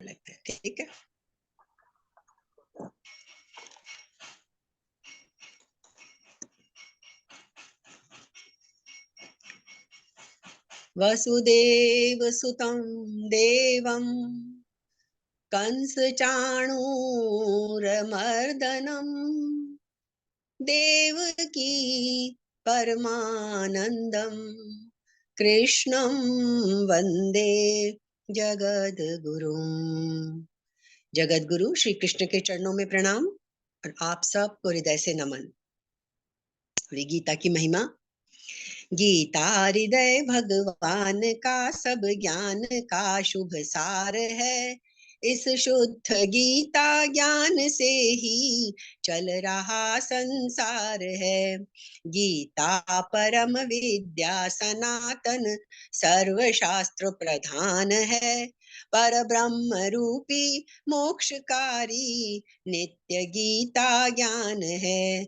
लगता है, ठीक है। वसुदेव सुतं देवं कंस चाणूरमर्दनम देवकी परमानंदम कृष्णं वंदे जगद्गुरुम। जगद्गुरु श्री कृष्ण के चरणों में प्रणाम और आप सबको हृदय से नमन। गीता की महिमा। गीता हृदय भगवान का सब ज्ञान का शुभ सार है। इस शुद्ध गीता ज्ञान से ही चल रहा संसार है। गीता परम विद्या सनातन सर्वशास्त्र प्रधान है। पर ब्रह्म रूपी मोक्षकारी नित्य गीता ज्ञान है।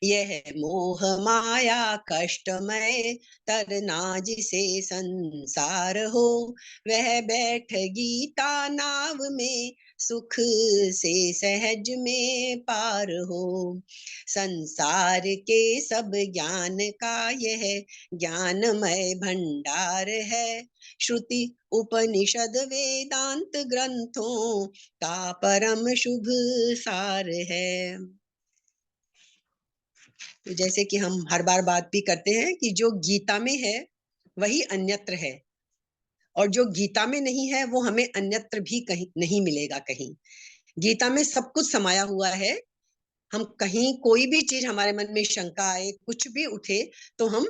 यह मोह माया कष्टमय तरना जिसे संसार हो, वह बैठ गीता नाव में सुख से सहज में पार हो। संसार के सब ज्ञान का यह ज्ञानमय भंडार है। श्रुति उपनिषद वेदांत ग्रंथों का परम शुभ सार है। तो जैसे कि हम हर बार बात भी करते हैं कि जो गीता में है वही अन्यत्र है, और जो गीता में नहीं है वो हमें अन्यत्र भी कहीं नहीं मिलेगा। कहीं गीता में सब कुछ समाया हुआ है। हम कहीं कोई भी चीज हमारे मन में शंका आए, कुछ भी उठे, तो हम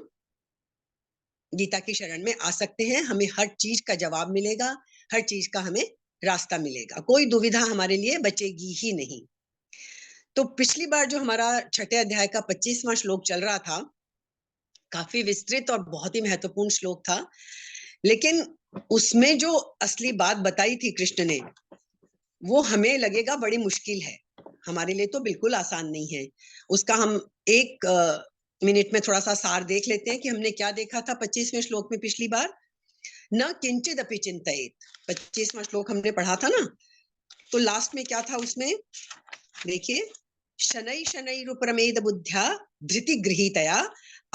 गीता की शरण में आ सकते हैं। हमें हर चीज का जवाब मिलेगा, हर चीज का हमें रास्ता मिलेगा, कोई दुविधा हमारे लिए बचेगी ही नहीं। तो पिछली बार जो हमारा छठे अध्याय का 25वां श्लोक चल रहा था, काफी विस्तृत और बहुत ही महत्वपूर्ण श्लोक था, लेकिन उसमें जो असली बात बताई थी कृष्ण ने, वो हमें लगेगा बड़ी मुश्किल है। हमारे लिए तो बिल्कुल आसान नहीं है। उसका हम एक मिनट में थोड़ा सा सार देख लेते हैं कि हमने क्या देखा था 25वें श्लोक में पिछली बार। न किंचित अपि चिंतयेत, 25वां श्लोक हमने पढ़ा था ना, तो लास्ट में क्या था उसमें, देखिए, शनै शनैरुपरमेद बुद्ध्या धृति गृहीतया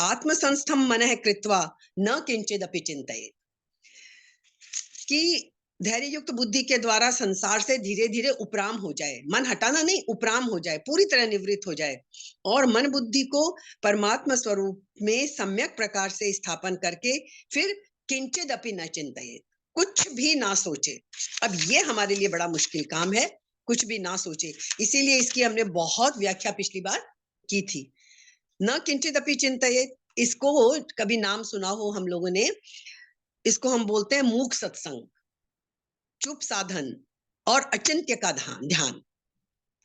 आत्मसंस्थम मनः कृत्वा न किंचिदपि चिंतयेत, कि धैर्य युक्त बुद्धि के द्वारा संसार से धीरे धीरे उपराम हो जाए। मन हटाना नहीं, उपराम हो जाए, पूरी तरह निवृत्त हो जाए, और मन बुद्धि को परमात्मा स्वरूप में सम्यक प्रकार से स्थापन करके फिर किंचिदपि न चिंतयेत, कुछ भी ना सोचे। अब ये हमारे लिए बड़ा मुश्किल काम है, कुछ भी ना सोचे। इसीलिए इसकी हमने बहुत व्याख्या पिछली बार की थी। न किंचिदपि चिंतयेत, इसको कभी नाम सुना हो हम लोगों ने, इसको हम बोलते हैं मूक सत्संग, चुप साधन और अचिंत्य का ध्यान।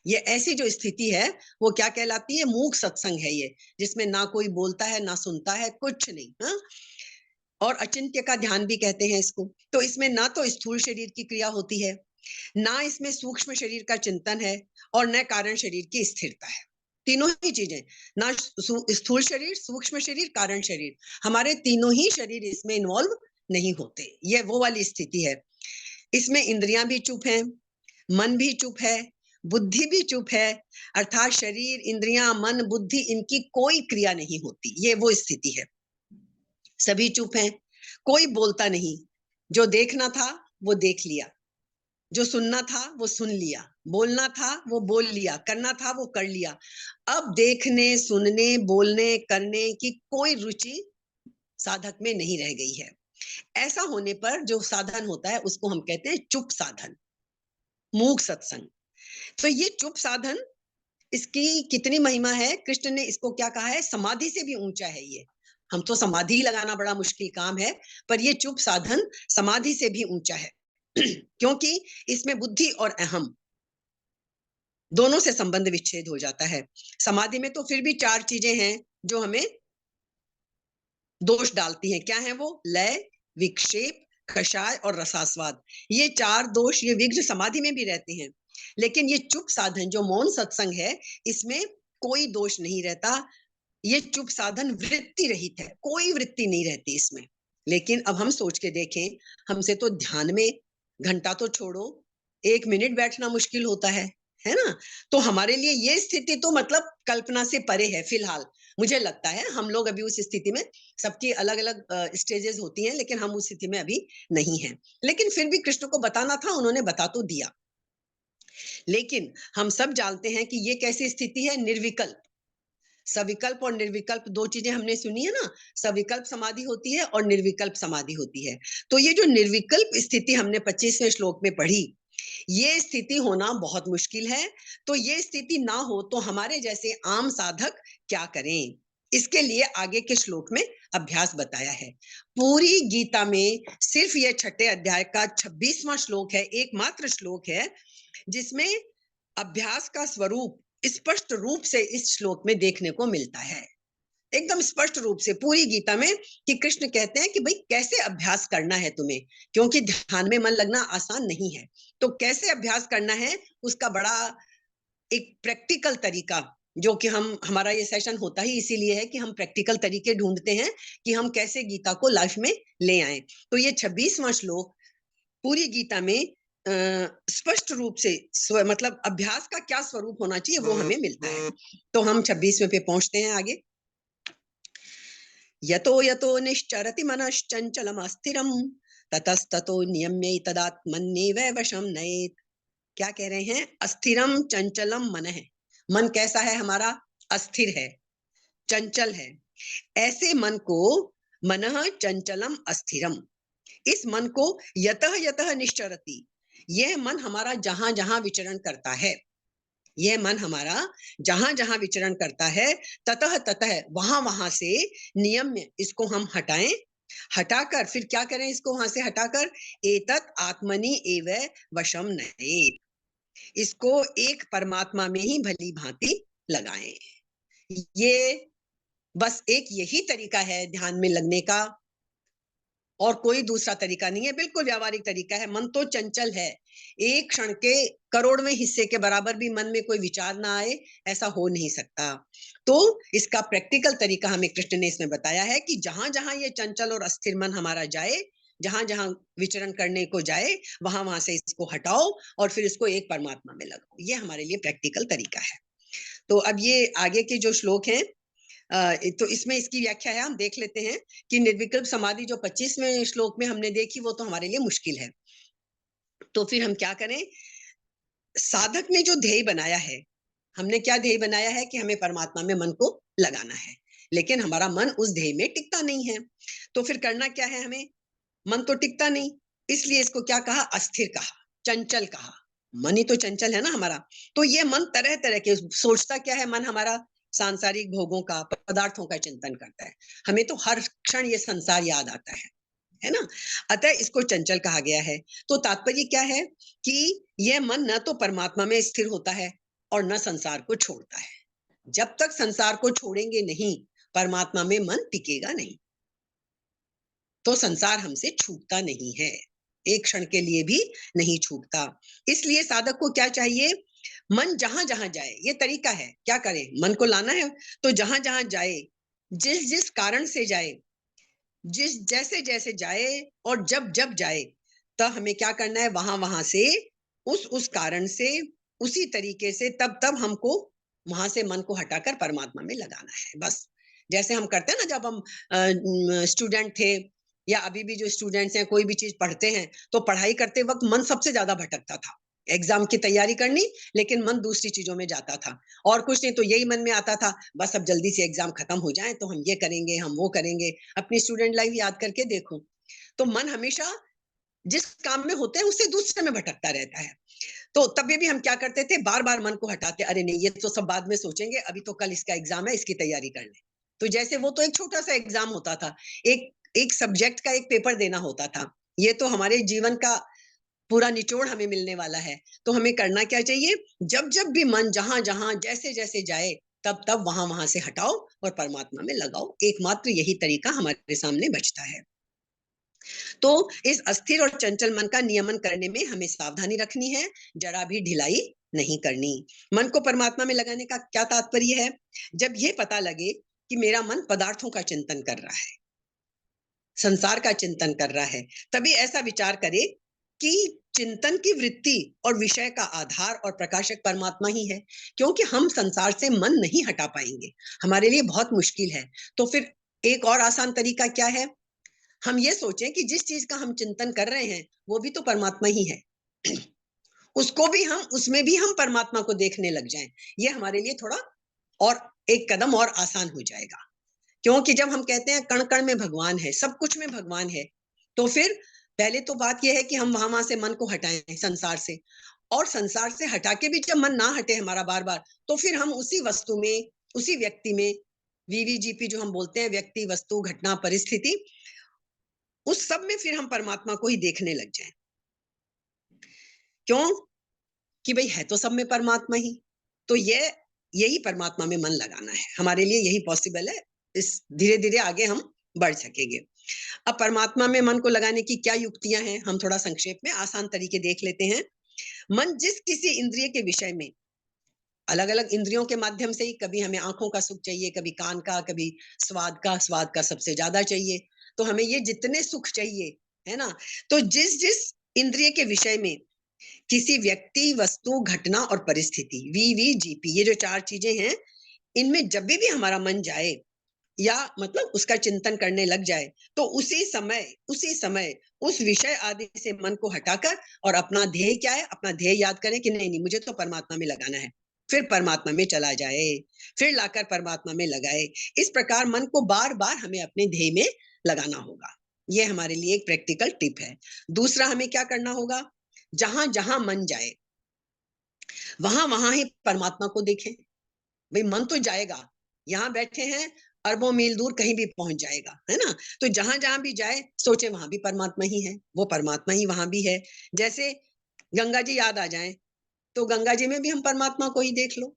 ये ऐसी जो स्थिति है वो क्या कहलाती है? मूक सत्संग है ये, जिसमें ना कोई बोलता है ना सुनता है, कुछ नहीं। हाँ, और अचिंत्य का ध्यान भी कहते हैं इसको। तो इसमें ना तो स्थूल शरीर की क्रिया होती है, ना इसमें सूक्ष्म शरीर का चिंतन है, और न कारण शरीर की स्थिरता है। तीनों ही चीजें, ना स्थूल शरीर, सूक्ष्म शरीर, कारण शरीर, हमारे तीनों ही शरीर इसमें इन्वॉल्व नहीं होते। ये वो वाली स्थिति है। इसमें इंद्रियां भी चुप हैं, मन भी चुप है, बुद्धि भी चुप है, अर्थात शरीर, इंद्रियां, मन, बुद्धि, इनकी कोई क्रिया नहीं होती। ये वो स्थिति है। सभी चुप हैं, कोई बोलता नहीं। जो देखना था वो देख लिया, जो सुनना था वो सुन लिया, बोलना था वो बोल लिया, करना था वो कर लिया। अब देखने, सुनने, बोलने, करने की कोई रुचि साधक में नहीं रह गई है। ऐसा होने पर जो साधन होता है उसको हम कहते हैं चुप साधन, मूक सत्संग। तो ये चुप साधन, इसकी कितनी महिमा है। कृष्ण ने इसको क्या कहा है? समाधि से भी ऊंचा है ये। हम तो समाधि लगाना बड़ा मुश्किल काम है, पर ये चुप साधन समाधि से भी ऊंचा है क्योंकि इसमें बुद्धि और अहम दोनों से संबंध विच्छेद हो जाता है। समाधि में तो फिर भी चार चीजें हैं जो हमें दोष डालती हैं। क्या है वो? लय, विक्षेप, कषाय और रसास्वाद। ये चार दोष, ये विघ्न समाधि में भी रहते हैं। लेकिन ये चुप साधन जो मौन सत्संग है, इसमें कोई दोष नहीं रहता। ये चुप साधन वृत्ति रहित है, कोई वृत्ति नहीं रहती इसमें। लेकिन अब हम सोच के देखें, हमसे तो ध्यान में घंटा तो छोड़ो, 1 मिनट बैठना मुश्किल होता है ना? तो हमारे लिए ये स्थिति तो मतलब कल्पना से परे है फिलहाल। मुझे लगता है हम लोग अभी उस स्थिति में, सबकी अलग-अलग स्टेजेस होती हैं, लेकिन हम उस स्थिति में अभी नहीं हैं। लेकिन फिर भी कृष्ण को बताना था, उन्होंने बता तो दिया। लेकिन हम सब जानते हैं कि ये कैसी स्थिति है? निर्विकल्प। सविकल्प और निर्विकल्प 2 चीजें हमने सुनी है ना? सविकल्प समाधि होती है और निर्विकल्प समाधि होती है। तो ये जो निर्विकल्प स्थिति हमने 25वें श्लोक में पढ़ी, ये स्थिति होना बहुत मुश्किल है। तो ये स्थिति ना हो तो हमारे जैसे आम साधक क्या करें? इसके लिए आगे के श्लोक में अभ्यास बताया है। पूरी गीता में सिर्फ ये छठे अध्याय का 26वां श्लोक है, एकमात्र श्लोक है जिसमें अभ्यास का स्वरूप स्पष्ट रूप से इस श्लोक में देखने को मिलता है। एकदम स्पष्ट रूप से पूरी गीता में कि कृष्ण कहते हैं कि भाई कैसे अभ्यास करना है तुम्हें, क्योंकि ध्यान में मन लगना आसान नहीं है। तो कैसे अभ्यास करना है उसका बड़ा एक प्रैक्टिकल तरीका, जो कि हमारा ये सेशन होता ही इसीलिए है कि हम प्रैक्टिकल तरीके ढूंढते हैं कि हम कैसे गीता को लाइफ में ले आए। तो ये 26वां श्लोक पूरी गीता में स्पष्ट रूप से मतलब अभ्यास का क्या स्वरूप होना चाहिए वो हमें मिलता है। तो हम 26वें पे पहुंचते हैं आगे। यतो यतो निश्चरति मनश्चंचलम अस्थिरम ततस्ततो नियम्यैतदात्मन्येव वशम नयेत्। क्या कह रहे हैं? अस्थिरम चंचलम मन है। मन कैसा है हमारा? अस्थिर है, चंचल है। ऐसे मन को मनः चंचलम अस्थिरम, इस मन को यतः यतः निश्चरति, यह मन हमारा जहां जहां विचरण करता है, यह मन हमारा जहां जहां विचरण करता है, ततः ततः वहां वहां से नियम्य, इसको हम हटाएं। हटाकर फिर क्या करें? इसको वहां से हटाकर एतत् आत्मनि एव वशम नयेत्, इसको एक परमात्मा में ही भली भांति लगाएं। ये बस एक यही तरीका है ध्यान में लगने का, और कोई दूसरा तरीका नहीं है। बिल्कुल व्यावहारिक तरीका है। मन तो चंचल है, एक क्षण के करोड़वें हिस्से के बराबर भी मन में कोई विचार ना आए, ऐसा हो नहीं सकता। तो इसका प्रैक्टिकल तरीका हमें कृष्ण ने इसमें बताया है कि जहां जहां ये चंचल और अस्थिर मन हमारा जाए, जहां जहां विचरण करने को जाए, वहां वहां से इसको हटाओ और फिर इसको एक परमात्मा में लगाओ। ये हमारे लिए प्रैक्टिकल तरीका है। तो अब ये आगे के जो श्लोक हैं, तो इसमें इसकी व्याख्या है, हम देख लेते हैं कि निर्विकल्प समाधि जो 25वें श्लोक में हमने देखी वो तो हमारे लिए मुश्किल है। तो फिर हम क्या करें? साधक ने जो ध्येय बनाया है, हमने क्या ध्येय बनाया है कि हमें परमात्मा में मन को लगाना है, लेकिन हमारा मन उस ध्येय में टिकता नहीं है। तो फिर करना क्या है हमें? मन तो टिकता नहीं, इसलिए इसको क्या कहा? अस्थिर कहा, चंचल कहा। मन ही तो चंचल है ना हमारा। तो ये मन तरह तरह के सोचता क्या है? मन हमारा सांसारिक भोगों का, पदार्थों का चिंतन करता है। हमें तो हर क्षण ये संसार याद आता है ना? अतः इसको चंचल कहा गया है। तो तात्पर्य क्या है कि यह मन न तो परमात्मा में स्थिर होता है और न संसार को छोड़ता है। जब तक संसार को छोड़ेंगे नहीं, परमात्मा में मन टिकेगा नहीं। तो संसार हमसे छूटता नहीं है, एक क्षण के लिए भी नहीं छूटता। इसलिए साधक को क्या चाहिए? मन जहां जहां जाए, ये तरीका है। क्या करें? मन को लाना है तो जहां जहां जाए, जिस जिस कारण से जाए, जिस जैसे जैसे जाए और जब जब जाए, तब हमें क्या करना है? वहां वहां से उस कारण से, उसी तरीके से तब तब हमको वहां से मन को हटाकर परमात्मा में लगाना है। बस जैसे हम करते हैं ना, जब हम स्टूडेंट थे या अभी भी जो स्टूडेंट्स हैं, कोई भी चीज पढ़ते हैं तो पढ़ाई करते वक्त मन सबसे ज्यादा भटकता था। एग्जाम की तैयारी करनी, लेकिन मन दूसरी चीजों में जाता था, और कुछ नहीं तो यही मन में आता था, बस अब जल्दी से एग्जाम खत्म हो जाए तो हम ये करेंगे, हम वो करेंगे। अपनी स्टूडेंट लाइफ याद करके देखो, तो मन हमेशा जिस काम में होते हैं उससे दूसरे में भटकता रहता है। तो तभी भी हम क्या करते थे? बार बार मन को हटाते, अरे नहीं ये तो सब बाद में सोचेंगे, अभी तो कल इसका एग्जाम है, इसकी तैयारी कर ले। तो जैसे वो तो एक छोटा सा एग्जाम होता था, एक एक सब्जेक्ट का एक पेपर देना होता था। ये तो हमारे जीवन का पूरा निचोड़ हमें मिलने वाला है। तो हमें करना क्या चाहिए? जब जब भी मन जहां जहां जैसे जैसे जाए, तब तब वहां वहां से हटाओ और परमात्मा में लगाओ। एकमात्र यही तरीका हमारे सामने बचता है। तो इस अस्थिर और चंचल मन का नियमन करने में हमें सावधानी रखनी है, जरा भी ढिलाई नहीं करनी। मन को परमात्मा में लगाने का क्या तात्पर्य है? जब ये पता लगे कि मेरा मन पदार्थों का चिंतन कर रहा है, संसार का चिंतन कर रहा है, तभी ऐसा विचार करे कि चिंतन की वृत्ति और विषय का आधार और प्रकाशक परमात्मा ही है, क्योंकि हम संसार से मन नहीं हटा पाएंगे, हमारे लिए बहुत मुश्किल है। तो फिर एक और आसान तरीका क्या है, हम ये सोचें कि जिस चीज का हम चिंतन कर रहे हैं वो भी तो परमात्मा ही है। उसको भी हम, उसमें भी हम परमात्मा को देखने लग जाएं, ये हमारे लिए थोड़ा और एक कदम और आसान हो जाएगा। क्योंकि जब हम कहते हैं कण कण में भगवान है, सब कुछ में भगवान है, तो फिर पहले तो बात यह है कि हम वहां से मन को हटाएं संसार से, और संसार से हटा के भी जब मन ना हटे हमारा बार बार, तो फिर हम उसी वस्तु में, उसी व्यक्ति में, वीवीजीपी जो हम बोलते हैं, व्यक्ति वस्तु घटना परिस्थिति, उस सब में फिर हम परमात्मा को ही देखने लग जाएं। क्यों? कि भाई है तो सब में परमात्मा ही। तो यही परमात्मा में मन लगाना है, हमारे लिए यही पॉसिबल है। इस धीरे धीरे आगे हम बढ़ सकेंगे। अब परमात्मा में मन को लगाने की क्या युक्तियां हैं, हम थोड़ा संक्षेप में आसान तरीके देख लेते हैं। मन जिस किसी इंद्रिय के विषय में, अलग अलग इंद्रियों के माध्यम से ही, कभी हमें आंखों का सुख चाहिए, कभी कान का, कभी स्वाद का सबसे ज्यादा चाहिए, तो हमें ये जितने सुख चाहिए, है ना, तो जिस जिस इंद्रिय के विषय में किसी व्यक्ति वस्तु घटना और परिस्थिति, वीवीजीपी, ये जो चार चीजें हैं, इनमें जब भी हमारा मन जाए या मतलब उसका चिंतन करने लग जाए, तो उसी समय उस विषय आदि से मन को हटाकर और अपना ध्येय क्या है, अपना ध्येय याद करें कि नहीं नहीं मुझे तो परमात्मा में लगाना है, फिर परमात्मा में चला जाए, फिर लाकर परमात्मा में लगाए। इस प्रकार मन को बार बार हमें अपने ध्येय में लगाना होगा। ये हमारे लिए एक प्रैक्टिकल टिप है। दूसरा हमें क्या करना होगा, जहां जहां मन जाए वहां वहां ही परमात्मा को देखें। भाई मन तो जाएगा, यहाँ बैठे हैं, अरबों मील दूर कहीं भी पहुंच जाएगा, है ना, तो जहां जहां भी जाए सोचे वहां भी परमात्मा ही है, वो परमात्मा ही वहां भी है। जैसे गंगा जी याद आ जाए, तो गंगा जी में भी हम परमात्मा को ही देख लो।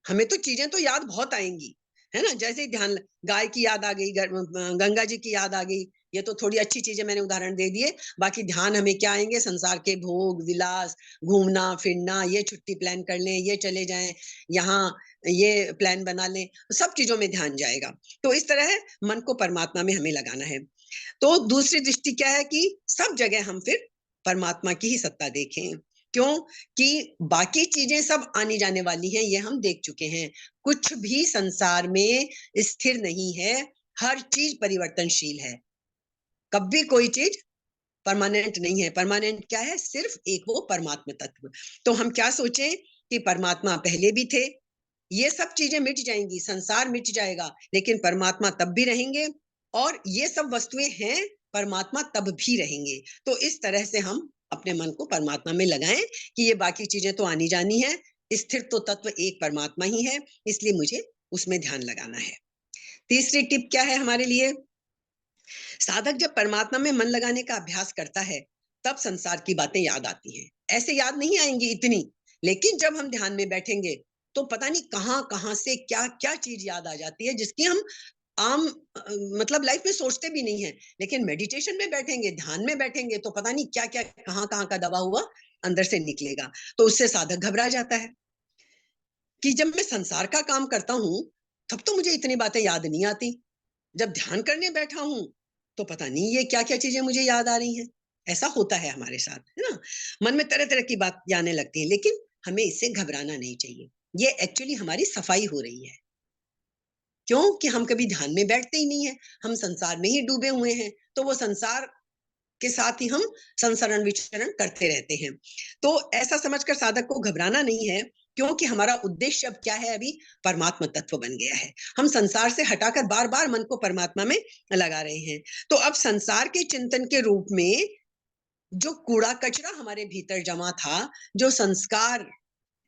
हमें तो चीजें तो याद बहुत आएंगी, है ना, जैसे ही ध्यान, गाय की याद आ गई, गंगा जी की याद आ गई, ये तो थोड़ी अच्छी चीजें मैंने उदाहरण दे दिए। बाकी ध्यान हमें क्या आएंगे, संसार के भोग विलास, घूमना फिरना, ये छुट्टी प्लान कर लें, ये चले जाएं यहाँ, ये प्लान बना लें, सब चीजों में ध्यान जाएगा। तो इस तरह है, मन को परमात्मा में हमें लगाना है। तो दूसरी दृष्टि क्या है कि सब जगह हम फिर परमात्मा की ही सत्ता देखें। क्यों? कि बाकी चीजें सब आनी जाने वाली हैं, ये हम देख चुके हैं। कुछ भी संसार में स्थिर नहीं है, हर चीज परिवर्तनशील है, कभी कोई चीज परमानेंट नहीं है। परमानेंट क्या है? सिर्फ एक वो परमात्मा तत्व। तो हम क्या सोचें कि परमात्मा पहले भी थे, ये सब चीजें मिट जाएंगी, संसार मिट जाएगा, लेकिन परमात्मा तब भी रहेंगे, और ये सब वस्तुएं हैं, परमात्मा तब भी रहेंगे। तो इस तरह से हम अपने मन को परमात्मा में लगाएं कि ये बाकी चीजें तो आनी जानी है, स्थिर तो तत्व एक परमात्मा ही है, इसलिए मुझे उसमें ध्यान लगाना है। तीसरी टिप क्या है हमारे लिए, साधक जब परमात्मा में मन लगाने का अभ्यास करता है, तब संसार की बातें याद आती हैं। ऐसे याद नहीं आएंगी इतनी, लेकिन जब हम ध्यान में बैठेंगे तो पता नहीं कहां कहां से क्या क्या चीज याद आ जाती है, जिसकी हम आम मतलब लाइफ में सोचते भी नहीं है, लेकिन मेडिटेशन में बैठेंगे, ध्यान में बैठेंगे, तो पता नहीं क्या क्या कहां कहां का दबा हुआ अंदर से निकलेगा। तो उससे साधक घबरा जाता है कि जब मैं संसार का काम करता हूँ तब तो मुझे इतनी बातें याद नहीं आती, जब ध्यान करने बैठा हूं तो पता नहीं ये क्या क्या चीजें मुझे याद आ रही हैं। ऐसा होता है हमारे साथ, है ना, मन में तरह तरह की बात आने लगती है, लेकिन हमें इससे घबराना नहीं चाहिए। ये एक्चुअली हमारी सफाई हो रही है। क्यों? कि हम कभी ध्यान में बैठते ही नहीं है, हम संसार में ही डूबे हुए हैं, तो वो संसार के साथ ही हम संसरण विचरण करते रहते हैं। तो ऐसा समझकर साधक को घबराना नहीं है, क्योंकि हमारा उद्देश्य अब क्या है, अभी परमात्मा तत्व बन गया है। हम संसार से हटाकर बार बार मन को परमात्मा में लगा रहे हैं। तो अब संसार के चिंतन के रूप में जो कूड़ा कचरा हमारे भीतर जमा था, जो संस्कार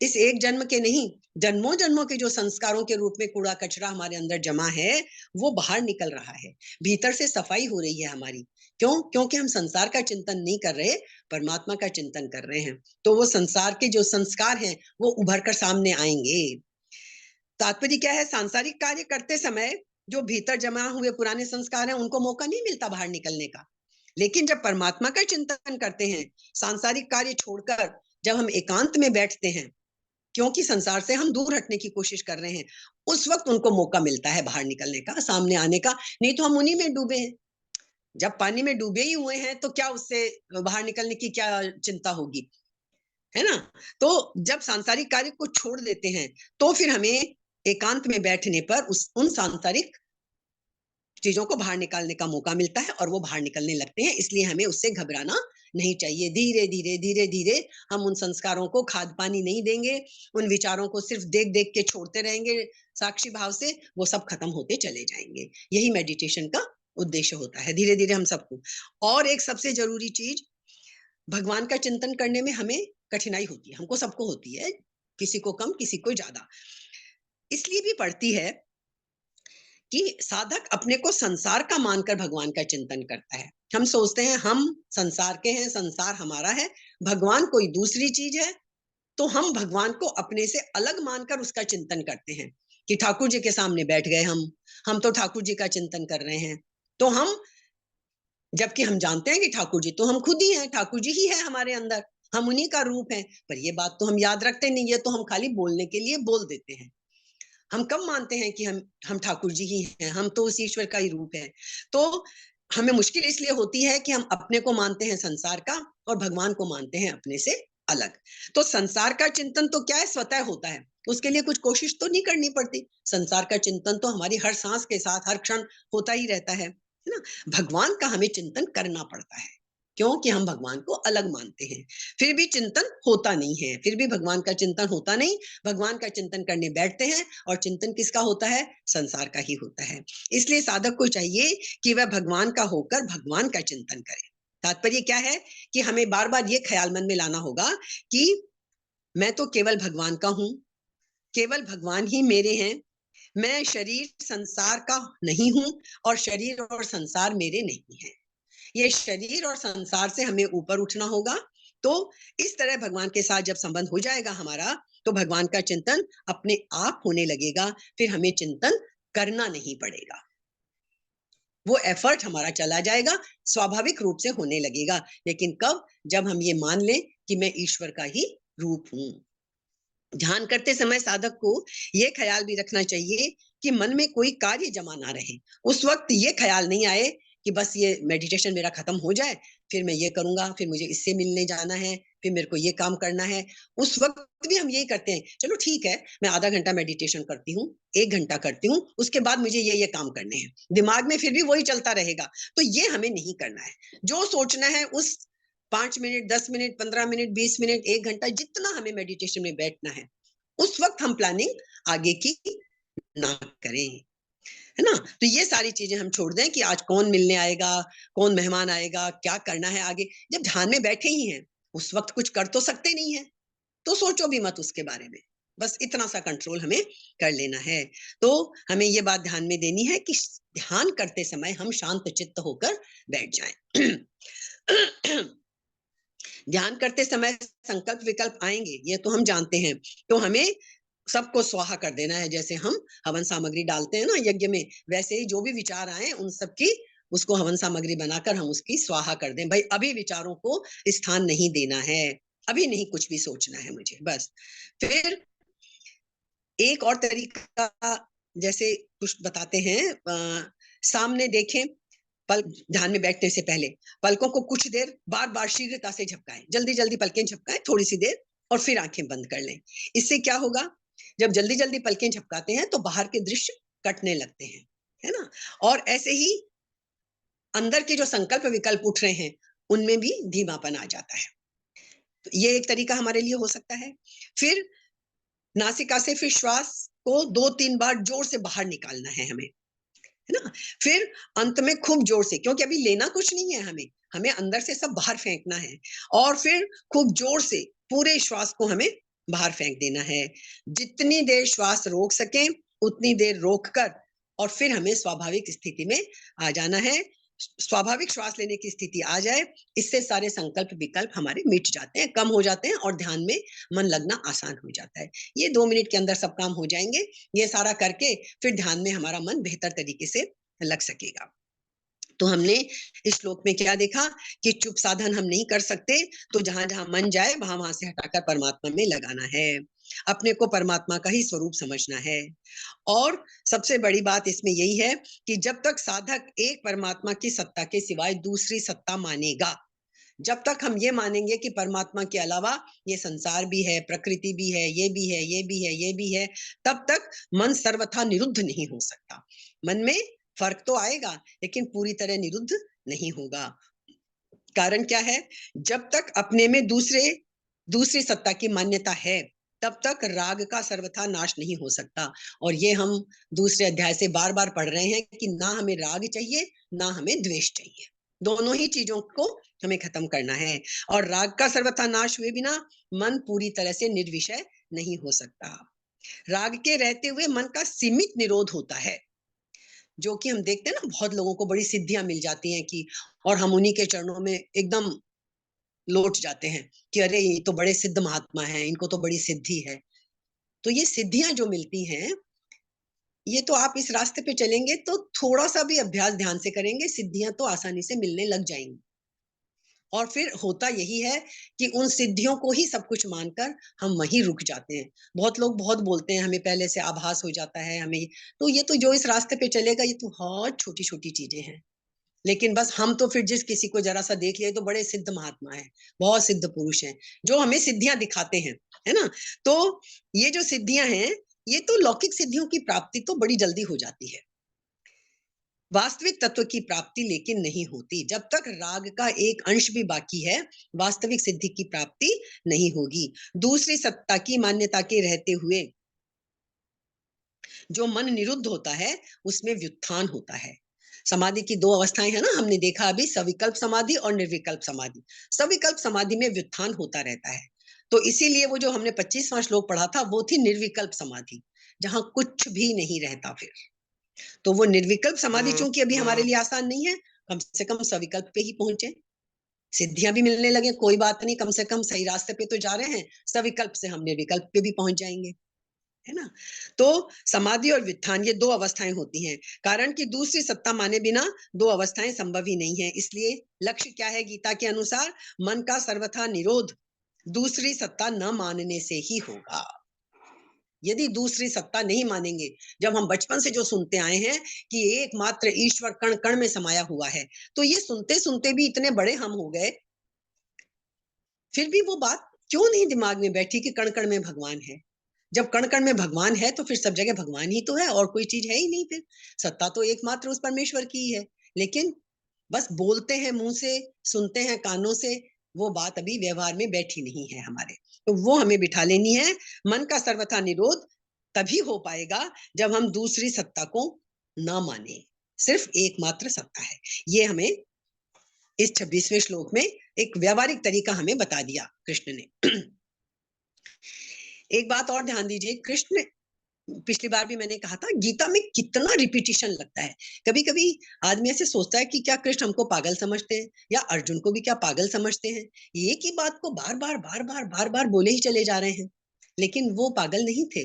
इस एक जन्म के नहीं, जन्मों जन्मों के जो संस्कारों के रूप में कूड़ा कचरा हमारे अंदर जमा है, वो बाहर निकल रहा है, भीतर से सफाई हो रही है हमारी। क्यों? क्योंकि हम संसार का चिंतन नहीं कर रहे, परमात्मा का चिंतन कर रहे हैं। तो वो संसार के जो संस्कार हैं वो उभर कर सामने आएंगे। तात्पर्य क्या है, सांसारिक कार्य करते समय जो भीतर जमा हुए पुराने संस्कार हैं उनको मौका नहीं मिलता बाहर निकलने का। लेकिन जब परमात्मा का चिंतन करते हैं, सांसारिक कार्य छोड़कर जब हम एकांत में बैठते हैं, क्योंकि संसार से हम दूर हटने की कोशिश कर रहे हैं, उस वक्त उनको मौका मिलता है बाहर निकलने का, सामने आने का, नहीं तो हम उन्हीं में डूबे हैं। जब पानी में डूबे ही हुए हैं तो क्या उससे बाहर निकलने की क्या चिंता होगी, है ना? तो जब सांसारिक कार्य को छोड़ देते हैं, तो फिर हमें एकांत में बैठने पर उन सांसारिक चीजों को बाहर निकालने का मौका मिलता है और वो बाहर निकलने लगते हैं। इसलिए हमें उससे घबराना नहीं चाहिए। धीरे धीरे धीरे धीरे हम उन संस्कारों को खाद पानी नहीं देंगे, उन विचारों को सिर्फ देख देख के छोड़ते रहेंगे साक्षी भाव से, वो सब खत्म होते चले जाएंगे। यही मेडिटेशन का उद्देश्य होता है, धीरे धीरे हम सबको। और एक सबसे जरूरी चीज, भगवान का चिंतन करने में हमें कठिनाई होती है, हमको सबको होती है, किसी को कम किसी को ज्यादा। इसलिए भी पड़ती है कि साधक अपने को संसार का मानकर भगवान का चिंतन करता है। हम सोचते हैं हम संसार के हैं, संसार हमारा है, भगवान कोई दूसरी चीज है। तो हम भगवान को अपने से अलग मानकर उसका चिंतन करते हैं कि ठाकुर जी के सामने बैठ गए हम तो ठाकुर जी का चिंतन कर रहे हैं। तो हम, जबकि हम जानते हैं कि ठाकुर जी तो हम खुद ही हैं, ठाकुर जी ही है हमारे अंदर, हम उन्हीं का रूप है। पर ये बात तो हम याद रखते नहीं है, तो हम खाली बोलने के लिए बोल देते हैं। हम कब मानते हैं कि हम ठाकुर जी ही हैं, हम तो उस ईश्वर का ही रूप है। तो हमें मुश्किल इसलिए होती है कि हम अपने को मानते हैं संसार का और भगवान को मानते हैं अपने से अलग। तो संसार का चिंतन तो क्या है, स्वतः होता है, उसके लिए कुछ कोशिश तो नहीं करनी पड़ती। संसार का चिंतन तो हमारी हर सांस के साथ हर क्षण होता ही रहता है ना? भगवान का हमें चिंतन करना पड़ता है, क्योंकि हम भगवान को अलग मानते हैं। फिर भी चिंतन होता नहीं है, फिर भी भगवान का चिंतन होता नहीं। भगवान का चिंतन करने बैठते हैं और चिंतन किसका होता है, संसार का ही होता है। इसलिए साधक को चाहिए कि वह भगवान का होकर भगवान का चिंतन करे। तात्पर्य क्या है कि हमें बार बार ये ख्याल मन में लाना होगा कि मैं तो केवल भगवान का हूं, केवल भगवान ही मेरे हैं, मैं शरीर संसार का नहीं हूं और शरीर और संसार मेरे नहीं है। ये शरीर और संसार से हमें ऊपर उठना होगा। तो इस तरह भगवान के साथ जब संबंध हो जाएगा हमारा, तो भगवान का चिंतन अपने आप होने लगेगा, फिर हमें चिंतन करना नहीं पड़ेगा। वो एफर्ट हमारा चला जाएगा, स्वाभाविक रूप से होने लगेगा। लेकिन कब, जब हम ये मान लें कि मैं ईश्वर का ही रूप हूं। ध्यान करते समय साधक को ये ख्याल भी रखना चाहिए कि मन में कोई कार्य जमा ना रहे। उस वक्त ये ख्याल नहीं आए कि बस ये मेडिटेशन मेरा खत्म हो जाए, फिर मैं ये करूंगा, फिर मुझे इससे मिलने जाना है, फिर मेरे को ये काम करना है। उस वक्त भी हम यही करते हैं, चलो ठीक है, मैं आधा घंटा मेडिटेशन करती हूँ, 1 घंटा करती हूँ, उसके बाद मुझे ये काम करने हैं। दिमाग में फिर भी वही चलता रहेगा। तो ये हमें नहीं करना है। जो सोचना है उस 5 मिनट, 10 मिनट, 15 मिनट, 20 मिनट, 1 घंटा, जितना हमें मेडिटेशन में बैठना है, उस वक्त हम प्लानिंग आगे की ना करें, है ना? तो ये सारी चीजें हम छोड़ दें कि आज कौन मिलने आएगा, कौन मेहमान आएगा, क्या करना है आगे। जब ध्यान में बैठे ही हैं, उस वक्त कुछ कर तो सकते नहीं है, तो सोचो भी मत उसके बारे में। बस इतना सा कंट्रोल हमें कर लेना है। तो हमें ये बात ध्यान में देनी है कि ध्यान करते समय हम शांत चित्त होकर बैठ जाएं। ध्यान करते समय संकल्प विकल्प आएंगे, ये तो हम जानते हैं। तो हमें सबको स्वाहा कर देना है। जैसे हम हवन सामग्री डालते हैं ना यज्ञ में, वैसे ही जो भी विचार आए उन सबकी, उसको हवन सामग्री बनाकर हम उसकी स्वाहा कर दें। भाई अभी विचारों को स्थान नहीं देना है, अभी नहीं कुछ भी सोचना है मुझे, बस। फिर एक और तरीका, जैसे कुछ बताते हैं, सामने देखें, पल ध्यान में बैठने से पहले पलकों को कुछ देर बार बार शीघ्रता से झपकाएं, जल्दी जल्दी पलकें झपकाएं थोड़ी सी देर, और फिर आंखें बंद कर लें। इससे क्या होगा, जब जल्दी जल्दी पलकें झपकाते हैं तो बाहर के दृश्य कटने लगते हैं, है ना? और ऐसे ही अंदर के जो संकल्प विकल्प उठ रहे हैं, उनमें भी धीमापन आ जाता है। तो ये एक तरीका हमारे लिए हो सकता है। फिर नासिका से फिर श्वास को 2-3 बार जोर से बाहर निकालना है हमें, है ना? फिर अंत में खूब जोर से, क्योंकि अभी लेना कुछ नहीं है हमें, हमें अंदर से सब बाहर फेंकना है, और फिर खूब जोर से पूरे श्वास को हमें बाहर फेंक देना है। जितनी देर श्वास रोक सकें उतनी देर रोक कर, और फिर हमें स्वाभाविक स्थिति में आ जाना है। स्वाभाविक श्वास लेने की स्थिति आ जाए, इससे सारे संकल्प विकल्प हमारे मिट जाते हैं, कम हो जाते हैं, और ध्यान में मन लगना आसान हो जाता है। ये 2 मिनट के अंदर सब काम हो जाएंगे। ये सारा करके फिर ध्यान में हमारा मन बेहतर तरीके से लग सकेगा। तो हमने इस श्लोक में क्या देखा कि चुप साधन हम नहीं कर सकते, तो जहां जहां मन जाए वहां वहां से हटाकर परमात्मा में लगाना है, अपने को परमात्मा का ही स्वरूप समझना है। और सबसे बड़ी बात इसमें यही है कि जब तक साधक एक परमात्मा की सत्ता के सिवाय दूसरी सत्ता मानेगा, जब तक हम ये मानेंगे कि परमात्मा के अलावा ये संसार भी है, प्रकृति भी है, ये भी है, ये भी है, ये भी है, तब तक मन सर्वथा निरुद्ध नहीं हो सकता। मन में फर्क तो आएगा लेकिन पूरी तरह निरुद्ध नहीं होगा। कारण क्या है? जब तक अपने में दूसरी सत्ता की मान्यता है, तब तक राग का सर्वथा नाश नहीं हो सकता। और ये हम दूसरे अध्याय से बार बार पढ़ रहे हैं कि ना हमें राग चाहिए, ना हमें द्वेष चाहिए, दोनों ही चीजों को हमें खत्म करना है। और राग का सर्वथा नाश हुए बिना मन पूरी तरह से निर्विषय नहीं हो सकता। राग के रहते हुए मन का सीमित निरोध होता है, जो कि हम देखते हैं ना, बहुत लोगों को बड़ी सिद्धियां मिल जाती हैं कि, और हम उन्हीं के चरणों में एकदम लौट जाते हैं कि अरे ये तो बड़े सिद्ध महात्मा हैं, इनको तो बड़ी सिद्धि है। तो ये सिद्धियां जो मिलती हैं, ये तो आप इस रास्ते पे चलेंगे तो थोड़ा सा भी अभ्यास ध्यान से करेंगे, सिद्धियां तो आसानी से मिलने लग जाएंगी। और फिर होता यही है कि उन सिद्धियों को ही सब कुछ मानकर हम वहीं रुक जाते हैं। बहुत लोग बहुत बोलते हैं, हमें पहले से आभास हो जाता है, हमें तो ये तो जो इस रास्ते पे चलेगा ये तो बहुत छोटी छोटी चीजें हैं। लेकिन बस हम तो फिर जिस किसी को जरा सा देख लिए तो बड़े सिद्ध महात्मा है, बहुत सिद्ध पुरुष हैं, जो हमें सिद्धियां दिखाते हैं, है ना। तो ये जो सिद्धियां हैं, ये तो लौकिक सिद्धियों की प्राप्ति तो बड़ी जल्दी हो जाती है, वास्तविक तत्व की प्राप्ति लेकिन नहीं होती। जब तक राग का एक अंश भी बाकी है, वास्तविक सिद्धि की प्राप्ति नहीं होगी। दूसरी सत्ता की मान्यता के रहते हुए जो मन निरुद्ध होता है, उसमें व्युत्थान होता है। समाधि की दो अवस्थाएं है ना, हमने देखा अभी, सविकल्प समाधि और निर्विकल्प समाधि। सविकल्प समाधि में व्युत्थान होता रहता है। तो इसीलिए वो जो हमने 25वां श्लोक पढ़ा था, वो थी निर्विकल्प समाधि, जहां कुछ भी नहीं रहता फिर। तो वो निर्विकल्प समाधि चूंकि अभी हमारे लिए आसान नहीं है, कम से कम सविकल्प पे ही पहुंचे, सिद्धियां भी मिलने लगे, कोई बात नहीं, कम से कम सही रास्ते पे तो जा रहे हैं, सविकल्प से हम निर्विकल्प पे भी पहुंच जाएंगे, है ना। तो समाधि और व्युत्थान ये दो अवस्थाएं होती हैं, कारण कि दूसरी सत्ता माने बिना दो अवस्थाएं संभव ही नहीं है। इसलिए लक्ष्य क्या है गीता के अनुसार? मन का सर्वथा निरोध दूसरी सत्ता न मानने से ही होगा। यदि दूसरी सत्ता नहीं मानेंगे, जब हम बचपन से जो सुनते आए हैं कि एकमात्र ईश्वर कण कण में समाया हुआ है, तो ये सुनते सुनते भी इतने बड़े हम हो गए, फिर भी वो बात क्यों नहीं दिमाग में बैठी कि कण कण में भगवान है। जब कण कण में भगवान है तो फिर सब जगह भगवान ही तो है, और कोई चीज है ही नहीं, फिर सत्ता तो एकमात्र उस परमेश्वर की ही है। लेकिन बस बोलते हैं मुंह से, सुनते हैं कानों से, वो बात अभी व्यवहार में बैठी नहीं है हमारे। तो वो हमें बिठा लेनी है। मन का सर्वथा निरोध तभी हो पाएगा जब हम दूसरी सत्ता को ना माने, सिर्फ एकमात्र सत्ता है। ये हमें इस 26वें श्लोक में एक व्यवहारिक तरीका हमें बता दिया कृष्ण ने। एक बात और ध्यान दीजिए, कृष्ण, पिछली बार भी मैंने कहा था, गीता में कितना रिपीटिशन लगता है। कभी कभी आदमी ऐसे सोचता है कि क्या कृष्ण हमको पागल समझते हैं, या अर्जुन को भी क्या पागल समझते हैं, एक ही बात को बार बार बार बार बार बार बोले ही चले जा रहे हैं। लेकिन वो पागल नहीं थे।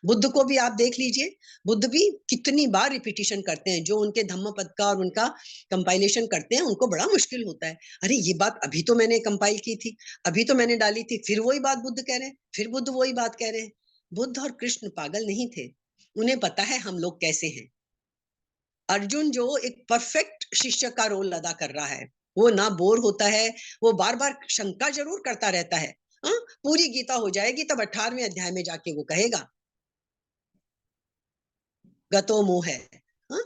बुद्ध को भी आप देख लीजिए, बुद्ध भी कितनी बार रिपीटिशन करते हैं। जो उनके धम्म पद का और उनका कंपाइलेशन करते हैं, उनको बड़ा मुश्किल होता है। अरे ये बात अभी तो मैंने कंपाइल की थी, अभी तो मैंने डाली थी, फिर वही बात बुद्ध कह रहे हैं, फिर बुद्ध वही बात कह रहे हैं। बुद्ध और कृष्ण पागल नहीं थे, उन्हें पता है हम लोग कैसे हैं। अर्जुन जो एक परफेक्ट शिष्य का रोल अदा कर रहा है, वो ना बोर होता है, वो बार बार शंका जरूर करता रहता है। हाँ, पूरी गीता हो जाएगी तब 18वें अध्याय में जाके वो कहेगा गतो मोह है, हाँ?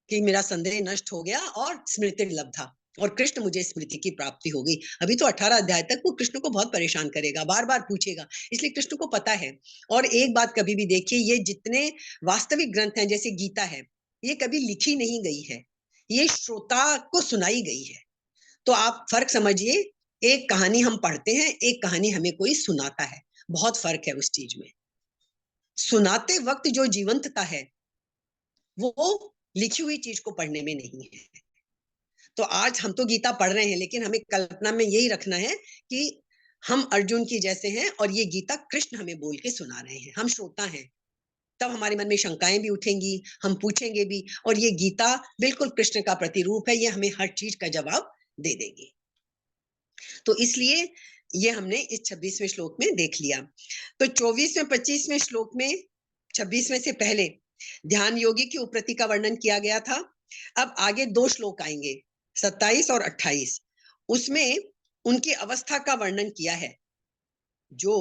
कि मेरा संदेह नष्ट हो गया और स्मृति लब्धा, और कृष्ण मुझे स्मृति की प्राप्ति हो गई। अभी तो 18 अध्याय तक वो कृष्ण को बहुत परेशान करेगा, बार बार पूछेगा, इसलिए कृष्ण को पता है। और एक बात कभी भी देखिए, ये जितने वास्तविक ग्रंथ हैं जैसे गीता है, ये कभी लिखी नहीं गई है, ये श्रोता को सुनाई गई है। तो आप फर्क समझिए, एक कहानी हम पढ़ते हैं, एक कहानी हमें कोई सुनाता है, बहुत फर्क है उस चीज में। सुनाते वक्त जो जीवंतता है, वो लिखी हुई चीज को पढ़ने में नहीं है। तो आज हम तो गीता पढ़ रहे हैं, लेकिन हमें कल्पना में यही रखना है कि हम अर्जुन की जैसे हैं और ये गीता कृष्ण हमें बोल के सुना रहे हैं, हम श्रोता हैं। तब हमारे मन में शंकाएं भी उठेंगी, हम पूछेंगे भी, और ये गीता बिल्कुल कृष्ण का प्रतिरूप है, ये हमें हर चीज का जवाब दे देगी। तो इसलिए ये हमने इस 26वें श्लोक में देख लिया। तो 24वें 25वें श्लोक में 26वें से पहले ध्यान योगी की उपरति का वर्णन किया गया था। अब आगे 2 श्लोक आएंगे, 27 और 28। उसमें उनकी अवस्था का वर्णन किया है। जो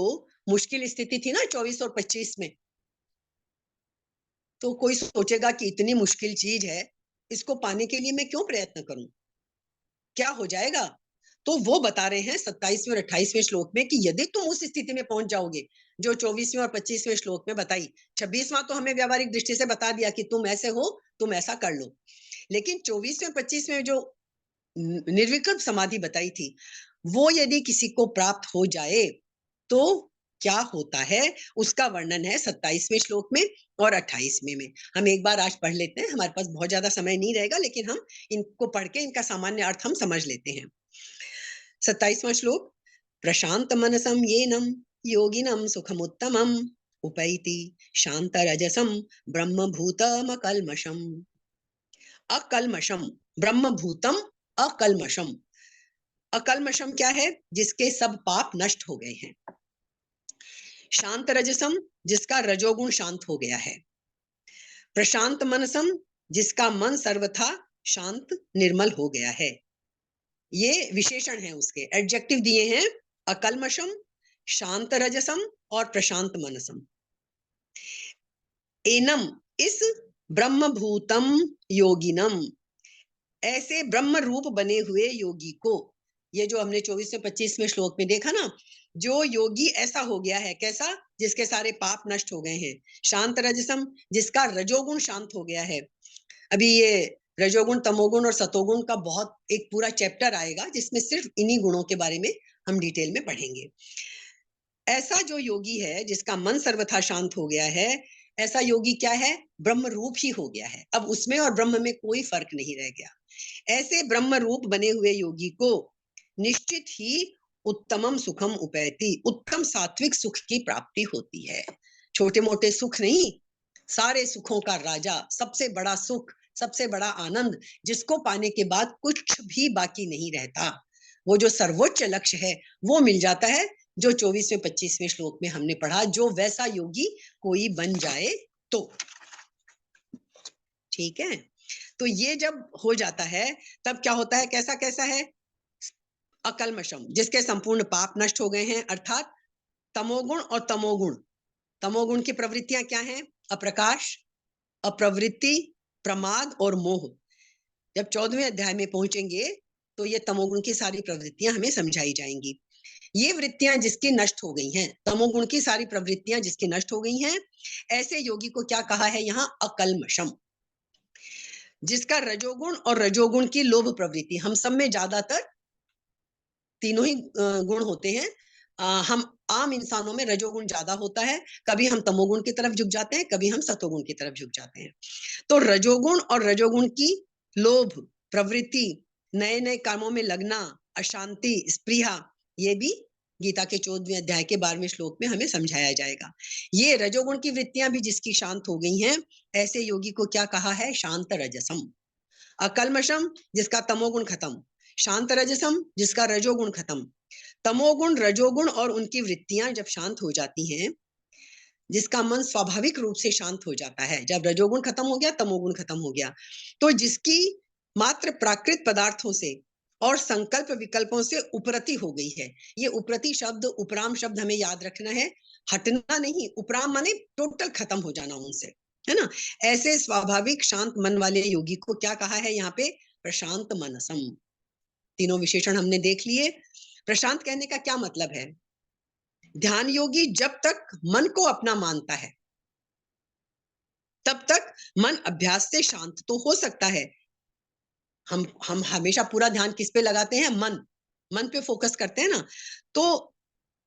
मुश्किल स्थिति थी ना 24 और 25 में, तो कोई सोचेगा कि इतनी मुश्किल चीज है, इसको पाने के लिए मैं क्यों प्रयत्न करूं, क्या हो जाएगा? तो वो बता रहे हैं 27वें और 28वें श्लोक में कि यदि तुम उस स्थिति में पहुंच जाओगे जो 24वें और 25वें श्लोक में बताई, 26वां तो हमें व्यावहारिक दृष्टि से बता दिया कि तुम ऐसे हो, तुम ऐसा कर लो, लेकिन 24वें 25वें जो निर्विकल्प समाधि बताई थी, वो यदि किसी को प्राप्त हो जाए तो क्या होता है, उसका वर्णन है 27वें श्लोक में और 28वें में। हम एक बार आज पढ़ लेते हैं, हमारे पास बहुत ज्यादा समय नहीं रहेगा, लेकिन हम इनको पढ़ के इनका सामान्य अर्थ हम समझ लेते हैं। 27वां श्लोक, प्रशांत मनसम येनम योगिनम सुखमुत्तमम उपैति शांत रजसम ब्रह्म भूतम अकल्मषम। अकल्मषम, ब्रह्म भूतम अकल्मषम। अकल्मषम क्या है? जिसके सब पाप नष्ट हो गए हैं। शांत रजसम, जिसका रजोगुण शांत हो गया है। प्रशांत मनसम, जिसका मन सर्वथा शांत निर्मल हो गया है। ये विशेषण है, उसके एडजेक्टिव दिए हैं, अकल्मषम, शांत रजसम और प्रशांत मनसम। एनम, इस ब्रह्मभूतम योगिनम, ऐसे ब्रह्म रूप बने हुए योगी को, ये जो हमने 24वें 25वें श्लोक में देखा ना, जो योगी ऐसा हो गया है, कैसा? जिसके सारे पाप नष्ट हो गए हैं। शांत रजसम, जिसका रजोगुण शांत हो गया है। अभी ये रजोगुण, तमोगुण और सतोगुण का बहुत एक पूरा चैप्टर आएगा, जिसमें सिर्फ इन्हीं गुणों के बारे में हम डिटेल में पढ़ेंगे। ऐसा जो योगी है जिसका मन सर्वथा शांत हो गया है, ऐसा योगी क्या है? ब्रह्म रूप ही हो गया है। अब उसमें और ब्रह्म में कोई फर्क नहीं रह गया। ऐसे ब्रह्म रूप बने हुए योगी को निश्चित ही उत्तमम सुखम उपैति, उत्तम सात्विक सुख की प्राप्ति होती है। छोटे मोटे सुख नहीं, सारे सुखों का राजा, सबसे बड़ा सुख, सबसे बड़ा आनंद, जिसको पाने के बाद कुछ भी बाकी नहीं रहता, वो जो सर्वोच्च लक्ष्य है, वो मिल जाता है, जो 24वें 25वें श्लोक में हमने पढ़ा, जो वैसा योगी कोई बन जाए तो। ठीक है, तो ये जब हो जाता है तब क्या होता है? कैसा कैसा है? अकल्मषम, जिसके संपूर्ण पाप नष्ट हो गए हैं, अर्थात तमोगुण और तमोगुण। तमोगुण की प्रवृत्तियां क्या हैं? अप्रकाश, अप्रवृत्ति, प्रमाद और मोह। जब 14वें अध्याय में पहुंचेंगे तो ये तमोगुण की सारी प्रवृत्तियां हमें समझाई जाएंगी। ये वृत्तियां जिसकी नष्ट हो गई हैं, तमोगुण की सारी प्रवृत्तियां जिसकी नष्ट हो गई हैं, ऐसे योगी को क्या कहा है यहाँ? अकल्मषम। जिसका रजोगुण और रजोगुण की लोभ प्रवृत्ति, हम सब में ज्यादातर तीनों ही गुण होते हैं। हम आम इंसानों में रजोगुण ज्यादा होता है, कभी हम तमोगुण की तरफ झुक जाते हैं, कभी हम सतोगुण की तरफ झुक जाते हैं। तो रजोगुण और रजोगुण की लोभ प्रवृत्ति, नए नए कामों में लगना, अशांति, स्पृहा, ये भी गीता के 14वें अध्याय के 12वें श्लोक में हमें समझाया जाएगा। ये रजोगुण की वृत्तियां भी जिसकी शांत हो गई हैं, ऐसे योगी को क्या कहा है? शांत रजसम। अकल्मषम, जिसका तमोगुण खत्म, शांत रजसम, जिसका रजोगुण खत्म। तमोगुण, रजोगुण और उनकी वृत्तियां जब शांत हो जाती हैं, जिसका मन स्वाभाविक रूप से शांत हो जाता है, जब रजोगुण खत्म हो गया, तमोगुण खत्म हो गया, तो जिसकी मात्र प्राकृत पदार्थों से और संकल्प विकल्पों से उपरति हो गई है। ये उपरति शब्द, उपराम शब्द हमें याद रखना है, हटना नहीं। उपराम माने टोटल खत्म हो जाना उनसे, है ना? ऐसे स्वाभाविक शांत मन वाले योगी को क्या कहा है यहाँ पे? प्रशांत मनसम। तीनों विशेषण हमने देख लिए। प्रशांत कहने का क्या मतलब है? ध्यान योगी जब तक मन को अपना मानता है, तब तक मन अभ्यास से शांत तो हो सकता है। हम हमेशा पूरा ध्यान किस पे लगाते हैं? मन पे फोकस करते हैं ना। तो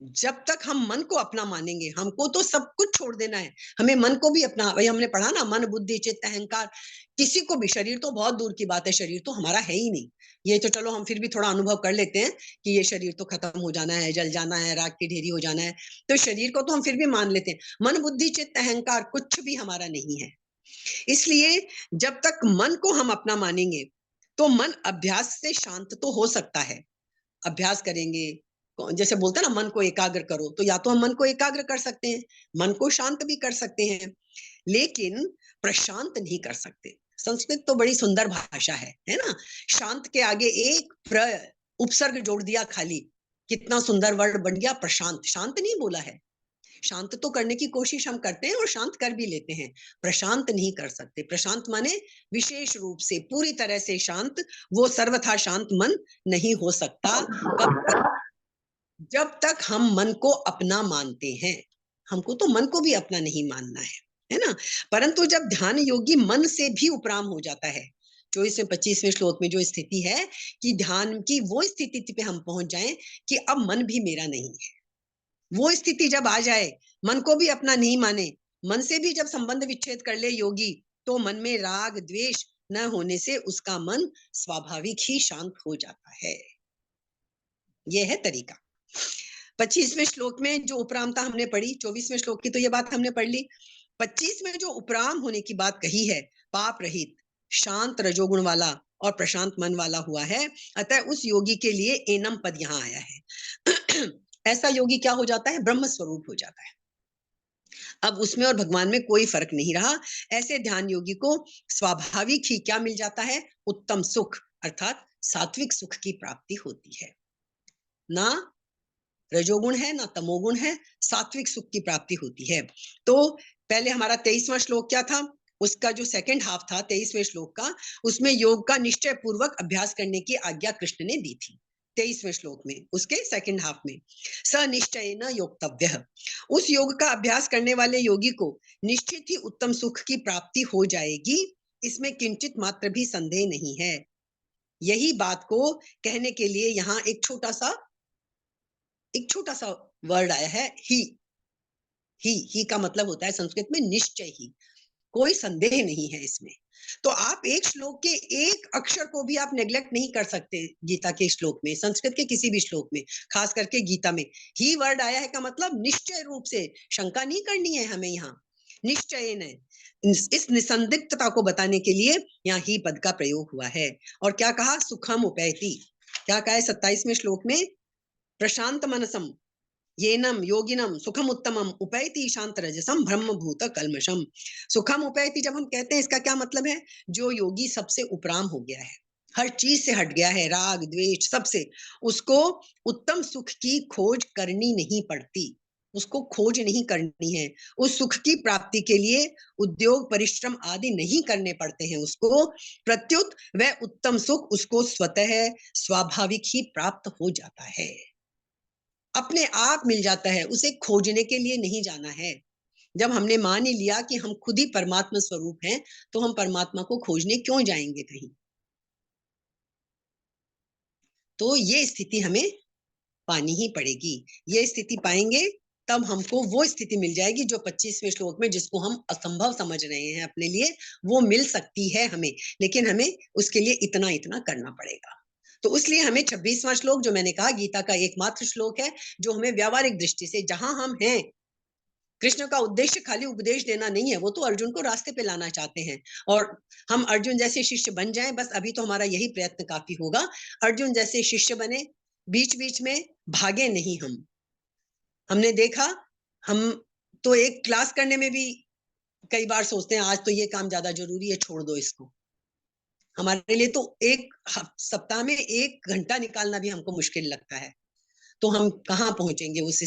जब तक हम मन को अपना मानेंगे, हमको तो सब कुछ छोड़ देना है, हमें मन को भी अपना, वही हमने पढ़ा ना, मन बुद्धि चित्त अहंकार, किसी को भी, शरीर तो बहुत दूर की बात है, शरीर तो हमारा है ही नहीं। ये तो चलो हम फिर भी थोड़ा अनुभव कर लेते हैं कि ये शरीर तो खत्म हो जाना है, जल जाना है, राख की ढेरी हो जाना है, तो शरीर को तो हम फिर भी मान लेते हैं। मन बुद्धि चित्त अहंकार कुछ भी हमारा नहीं है। इसलिए जब तक मन को हम अपना मानेंगे, तो मन अभ्यास से शांत तो हो सकता है। अभ्यास करेंगे, जैसे बोलते हैं ना, मन को एकाग्र करो, तो या तो हम मन को एकाग्र कर सकते हैं, मन को शांत भी कर सकते हैं, लेकिन प्रशांत नहीं कर सकते। संस्कृत तो बड़ी सुंदर भाषा है ना। शांत के आगे एक उपसर्ग जोड़ दिया खाली, कितना सुंदर वर्ड बन गया प्रशांत। शांत नहीं बोला है, शांत तो करने की कोशिश हम करते हैं और शांत कर भी लेते हैं, प्रशांत नहीं कर सकते। प्रशांत माने विशेष रूप से पूरी तरह से शांत, वो सर्वथा शांत मन नहीं हो सकता। कब तक? जब तक हम मन को अपना मानते हैं। हमको तो मन को भी अपना नहीं मानना है ना। परंतु जब ध्यान योगी मन से भी उपराम हो जाता है, 24वें 25वें श्लोक में जो स्थिति है कि ध्यान की वो स्थिति पे हम पहुंच जाएं कि अब मन भी मेरा नहीं है, वो स्थिति जब आ जाए, मन को भी अपना नहीं माने, मन से भी जब संबंध विच्छेद कर ले योगी, तो मन में राग द्वेष न होने से उसका मन स्वाभाविक ही शांत हो जाता है। यह है तरीका। 25वें श्लोक में जो उपरामता हमने पढ़ी, 24वें श्लोक की तो ये बात हमने पढ़ ली। 25 में जो उपराम होने की बात कही है, पाप रहित, शांत रजोगुण वाला और प्रशांत मन वाला हुआ है, अतः उस योगी के लिए एनम पद यहाँ आया है। ऐसा योगी क्या हो जाता है? ब्रह्म स्वरूप हो जाता है। अब उसमें और भगवान में कोई फर्क नहीं रहा। ऐसे ध्यान योगी को स्वाभाविक ही क्या मिल जाता है? उत्तम सुख, अर्थात सात्विक सुख की प्राप्ति होती है। ना रजोगुण है ना तमोगुण है, सात्विक सुख की प्राप्ति होती है। तो पहले हमारा 23वां श्लोक क्या था? उसका जो सेकंड हाफ था 23वें श्लोक का, उसमें योग का निश्चय पूर्वक अभ्यास करने की आज्ञा कृष्ण ने दी थी। 23वें श्लोक में उसके सेकंड हाफ में स निश्चय न योक्तव्य, उस योग का अभ्यास करने वाले योगी को निश्चित ही उत्तम सुख की प्राप्ति हो जाएगी, इसमें किंचित मात्र भी संदेह नहीं है। यही बात को कहने के लिए यहाँ एक छोटा सा वर्ड आया है, ही का मतलब होता है संस्कृत में निश्चय ही, कोई संदेह नहीं है इसमें। तो आप एक श्लोक के एक अक्षर को भी आप नेग्लेक्ट नहीं कर सकते। गीता के श्लोक में, संस्कृत के किसी भी श्लोक में, खास करके गीता में ही वर्ड आया है का मतलब निश्चय रूप से, शंका नहीं करनी है हमें यहाँ, निश्चय ने, इस निसंदिग्धता को बताने के लिए यहाँ ही पद का प्रयोग हुआ है। और क्या कहा? सुखम उपैति। क्या कहा है 27वें श्लोक में? प्रशांत मनसम येनम योगिनम सुखम उत्तमम उपैति शांत रजसम ब्रह्मभूत कल्मषम। सुखम उपैति जब हम कहते हैं, इसका क्या मतलब है? जो योगी सबसे उपराम हो गया है, हर चीज से हट गया है, राग द्वेष सबसे, उसको उत्तम सुख की खोज करनी नहीं पड़ती, उसको खोज नहीं करनी है, उस सुख की प्राप्ति के लिए उद्योग परिश्रम आदि नहीं करने पड़ते हैं उसको, प्रत्युत वह उत्तम सुख उसको स्वतः स्वाभाविक ही प्राप्त हो जाता है, अपने आप मिल जाता है, उसे खोजने के लिए नहीं जाना है। जब हमने मान ही लिया कि हम खुद ही परमात्मा स्वरूप हैं, तो हम परमात्मा को खोजने क्यों जाएंगे कहीं? तो ये स्थिति हमें पानी ही पड़ेगी। ये स्थिति पाएंगे तब हमको वो स्थिति मिल जाएगी जो 25वें श्लोक में, जिसको हम असंभव समझ रहे हैं अपने लिए, वो मिल सकती है हमें, लेकिन हमें उसके लिए इतना इतना करना पड़ेगा। तो इसलिए हमें 26वां श्लोक, जो मैंने कहा गीता का एकमात्र श्लोक है जो हमें व्यावहारिक दृष्टि से जहां हम हैं, कृष्ण का उद्देश्य खाली उपदेश देना नहीं है, वो तो अर्जुन को रास्ते पे लाना चाहते हैं, और हम अर्जुन जैसे शिष्य बन जाएं, बस अभी तो हमारा यही प्रयत्न काफी होगा। अर्जुन जैसे शिष्य बने, बीच बीच में भागे नहीं हम। हमने देखा, हम तो एक क्लास करने में भी कई बार सोचते हैं आज तो ये काम ज्यादा जरूरी है, छोड़ दो इसको। हमारे लिए तो एक सप्ताह में 1 घंटा निकालना भी हमको मुश्किल लगता है, तो हम कहाँ पहुंचेंगे उस